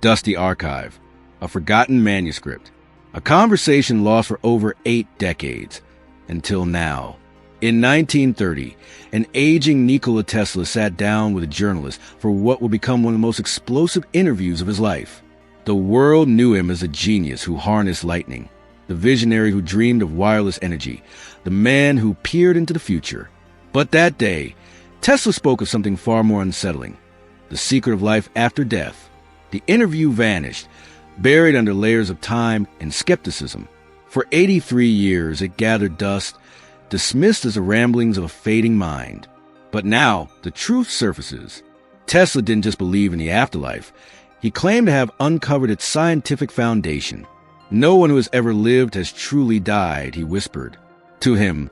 dusty archive, a forgotten manuscript, a conversation lost for over 8 decades, until now. In 1930, an aging Nikola Tesla sat down with a journalist for what would become one of the most explosive interviews of his life. The world knew him as a genius who harnessed lightning, the visionary who dreamed of wireless energy, the man who peered into the future. But that day, Tesla spoke of something far more unsettling, the secret of life after death. The interview vanished, buried under layers of time and skepticism. For 83 years, it gathered dust, dismissed as the ramblings of a fading mind. But now, the truth surfaces. Tesla didn't just believe in the afterlife. He claimed to have uncovered its scientific foundation. No one who has ever lived has truly died, he whispered. To him,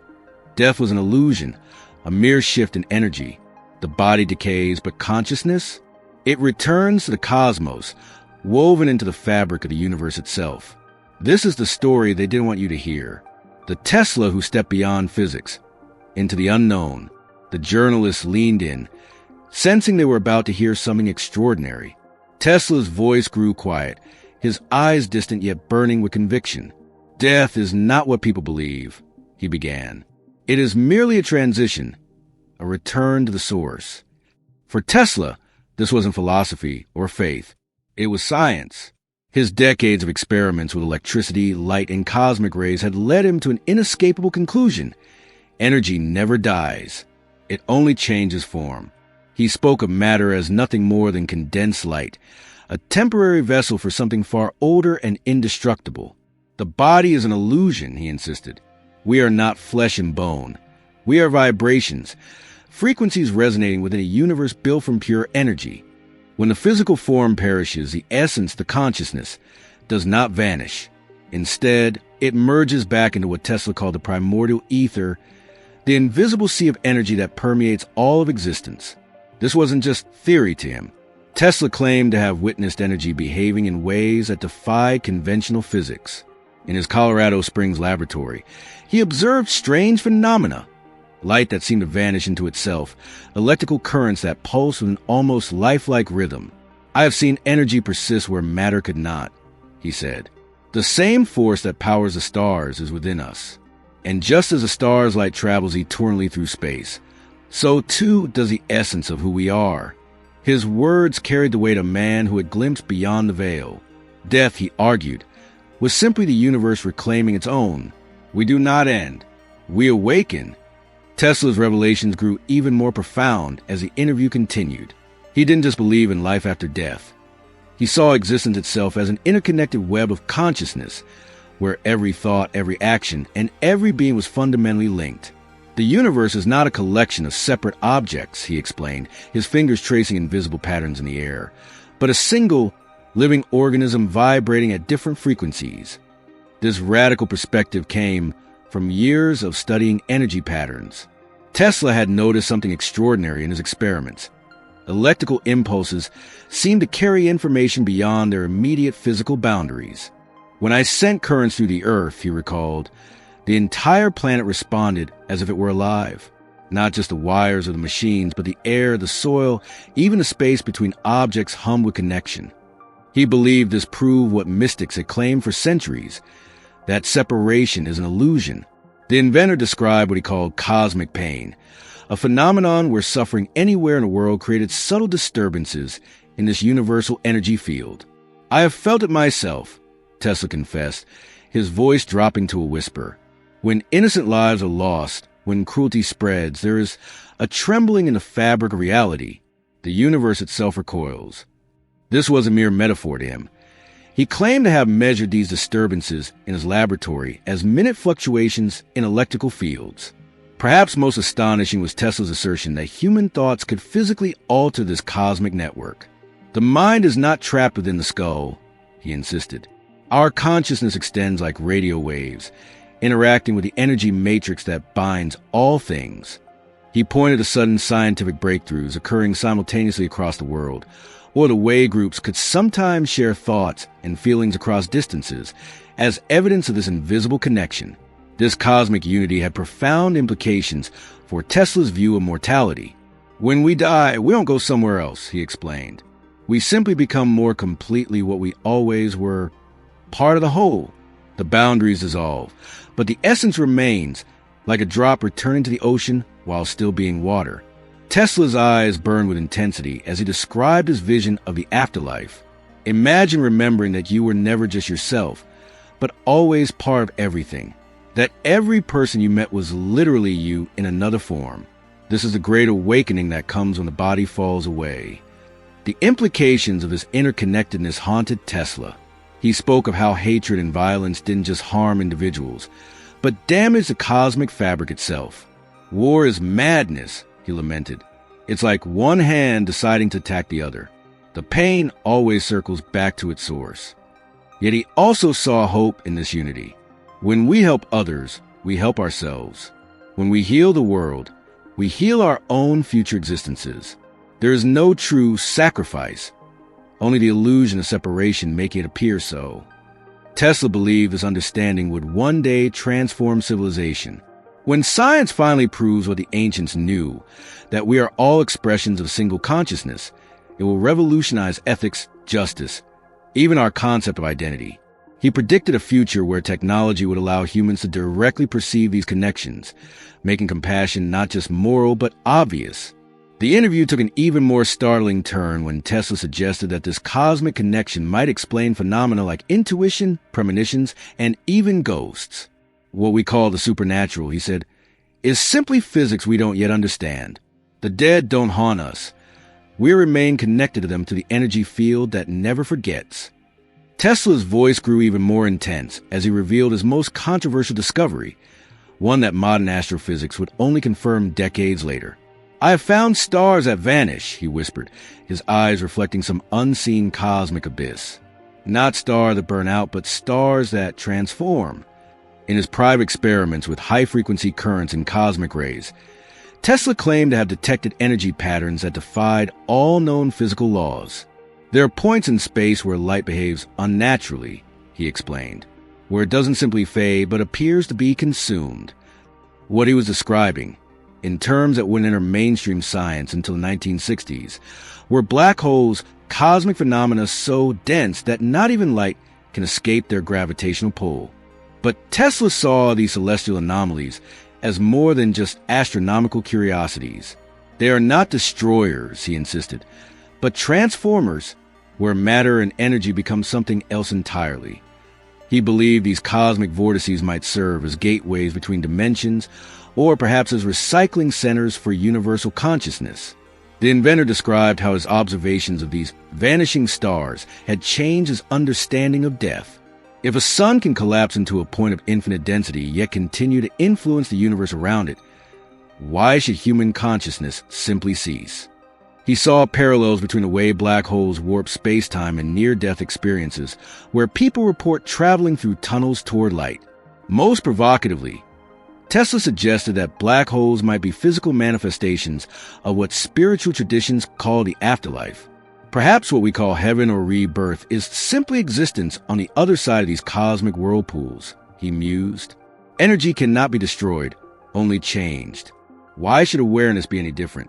death was an illusion, a mere shift in energy. The body decays, but consciousness? It returns to the cosmos, woven into the fabric of the universe itself. This is the story they didn't want you to hear. The Tesla who stepped beyond physics, into the unknown. The journalists leaned in, sensing they were about to hear something extraordinary. Tesla's voice grew quiet, his eyes distant yet burning with conviction. Death is not what people believe, he began. It is merely a transition, a return to the source. For Tesla, this wasn't philosophy or faith. It was science. His decades of experiments with electricity, light, and cosmic rays had led him to an inescapable conclusion. Energy never dies. It only changes form. He spoke of matter as nothing more than condensed light, a temporary vessel for something far older and indestructible. The body is an illusion, he insisted. We are not flesh and bone. We are vibrations, frequencies resonating within a universe built from pure energy. When the physical form perishes, the essence, the consciousness, does not vanish. Instead, it merges back into what Tesla called the primordial ether, the invisible sea of energy that permeates all of existence. This wasn't just theory to him. Tesla claimed to have witnessed energy behaving in ways that defied conventional physics. In his Colorado Springs laboratory, he observed strange phenomena. Light that seemed to vanish into itself, electrical currents that pulsed with an almost lifelike rhythm. I have seen energy persist where matter could not, he said. The same force that powers the stars is within us. And just as a star's light travels eternally through space, so too does the essence of who we are. His words carried the weight of a man who had glimpsed beyond the veil. Death, he argued, was simply the universe reclaiming its own. We do not end. We awaken. Tesla's revelations grew even more profound as the interview continued. He didn't just believe in life after death. He saw existence itself as an interconnected web of consciousness, where every thought, every action, and every being was fundamentally linked. The universe is not a collection of separate objects, he explained, his fingers tracing invisible patterns in the air, but a single, living organism vibrating at different frequencies. This radical perspective came from years of studying energy patterns. Tesla had noticed something extraordinary in his experiments. Electrical impulses seemed to carry information beyond their immediate physical boundaries. When I sent currents through the Earth, he recalled, the entire planet responded as if it were alive. Not just the wires or the machines, but the air, the soil, even the space between objects hummed with connection. He believed this proved what mystics had claimed for centuries, that separation is an illusion. The inventor described what he called cosmic pain, a phenomenon where suffering anywhere in the world created subtle disturbances in this universal energy field. I have felt it myself, Tesla confessed, his voice dropping to a whisper. When innocent lives are lost, when cruelty spreads, there is a trembling in the fabric of reality. The universe itself recoils. This was a mere metaphor to him. He claimed to have measured these disturbances in his laboratory as minute fluctuations in electrical fields. Perhaps most astonishing was Tesla's assertion that human thoughts could physically alter this cosmic network. The mind is not trapped within the skull, he insisted. Our consciousness extends like radio waves, interacting with the energy matrix that binds all things. He pointed to sudden scientific breakthroughs occurring simultaneously across the world, or the way groups could sometimes share thoughts and feelings across distances as evidence of this invisible connection. This cosmic unity had profound implications for Tesla's view of mortality. When we die, we don't go somewhere else, he explained. We simply become more completely what we always were, part of the whole. The boundaries dissolve, but the essence remains, like a drop returning to the ocean while still being water. Tesla's eyes burned with intensity as he described his vision of the afterlife. Imagine remembering that you were never just yourself, but always part of everything. That every person you met was literally you in another form. This is the great awakening that comes when the body falls away. The implications of this interconnectedness haunted Tesla. He spoke of how hatred and violence didn't just harm individuals, but damaged the cosmic fabric itself. War is madness, he lamented. It's like one hand deciding to attack the other. The pain always circles back to its source. Yet he also saw hope in this unity. When we help others, we help ourselves. When we heal the world, we heal our own future existences. There is no true sacrifice, only the illusion of separation making it appear so. Tesla believed this understanding would one day transform civilization. When science finally proves what the ancients knew, that we are all expressions of a single consciousness, it will revolutionize ethics, justice, even our concept of identity. He predicted a future where technology would allow humans to directly perceive these connections, making compassion not just moral but obvious. The interview took an even more startling turn when Tesla suggested that this cosmic connection might explain phenomena like intuition, premonitions, and even ghosts. What we call the supernatural, he said, is simply physics we don't yet understand. The dead don't haunt us. We remain connected to them through the energy field that never forgets. Tesla's voice grew even more intense as he revealed his most controversial discovery, one that modern astrophysics would only confirm decades later. I have found stars that vanish, he whispered, his eyes reflecting some unseen cosmic abyss. Not stars that burn out, but stars that transform. In his private experiments with high-frequency currents and cosmic rays, Tesla claimed to have detected energy patterns that defied all known physical laws. There are points in space where light behaves unnaturally, he explained, where it doesn't simply fade but appears to be consumed. What he was describing, in terms that wouldn't enter mainstream science until the 1960s, were black holes, cosmic phenomena so dense that not even light can escape their gravitational pull. But Tesla saw these celestial anomalies as more than just astronomical curiosities. They are not destroyers, he insisted, but transformers, where matter and energy become something else entirely. He believed these cosmic vortices might serve as gateways between dimensions, or perhaps as recycling centers for universal consciousness. The inventor described how his observations of these vanishing stars had changed his understanding of death. If a sun can collapse into a point of infinite density yet continue to influence the universe around it, why should human consciousness simply cease? He saw parallels between the way black holes warp space-time and near-death experiences, where people report traveling through tunnels toward light. Most provocatively, Tesla suggested that black holes might be physical manifestations of what spiritual traditions call the afterlife. Perhaps what we call heaven or rebirth is simply existence on the other side of these cosmic whirlpools, he mused. Energy cannot be destroyed, only changed. Why should awareness be any different?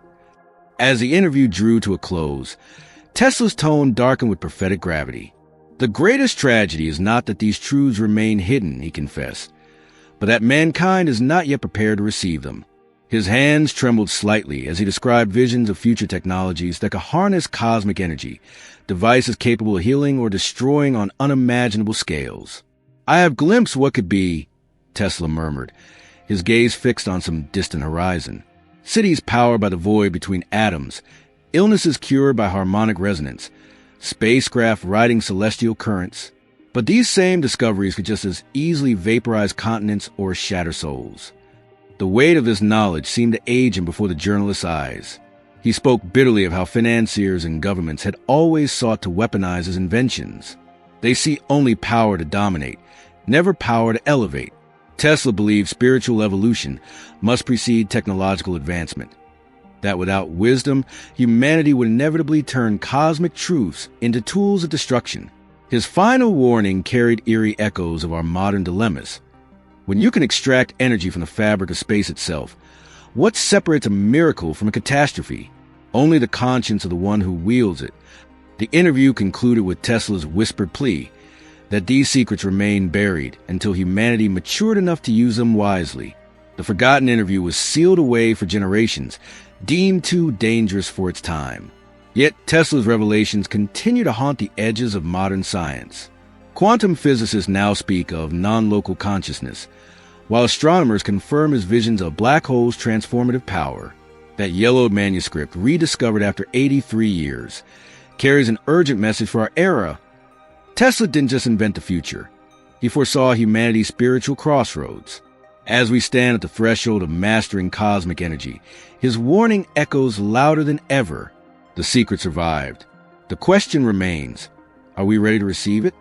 As the interview drew to a close, Tesla's tone darkened with prophetic gravity. The greatest tragedy is not that these truths remain hidden, he confessed, but that mankind is not yet prepared to receive them. His hands trembled slightly as he described visions of future technologies that could harness cosmic energy, devices capable of healing or destroying on unimaginable scales. I have glimpsed what could be, Tesla murmured, his gaze fixed on some distant horizon. Cities powered by the void between atoms, illnesses cured by harmonic resonance, spacecraft riding celestial currents. But these same discoveries could just as easily vaporize continents or shatter souls. The weight of this knowledge seemed to age him before the journalist's eyes. He spoke bitterly of how financiers and governments had always sought to weaponize his inventions. They see only power to dominate, never power to elevate. Tesla believed spiritual evolution must precede technological advancement. That without wisdom, humanity would inevitably turn cosmic truths into tools of destruction. His final warning carried eerie echoes of our modern dilemmas. When you can extract energy from the fabric of space itself, what separates a miracle from a catastrophe? Only the conscience of the one who wields it. The interview concluded with Tesla's whispered plea that these secrets remain buried until humanity matured enough to use them wisely. The forgotten interview was sealed away for generations, deemed too dangerous for its time. Yet Tesla's revelations continue to haunt the edges of modern science. Quantum physicists now speak of non-local consciousness, while astronomers confirm his visions of black holes' transformative power. That yellowed manuscript, rediscovered after 83 years, carries an urgent message for our era. Tesla didn't just invent the future. He foresaw humanity's spiritual crossroads. As we stand at the threshold of mastering cosmic energy, his warning echoes louder than ever. The secret survived. The question remains, are we ready to receive it?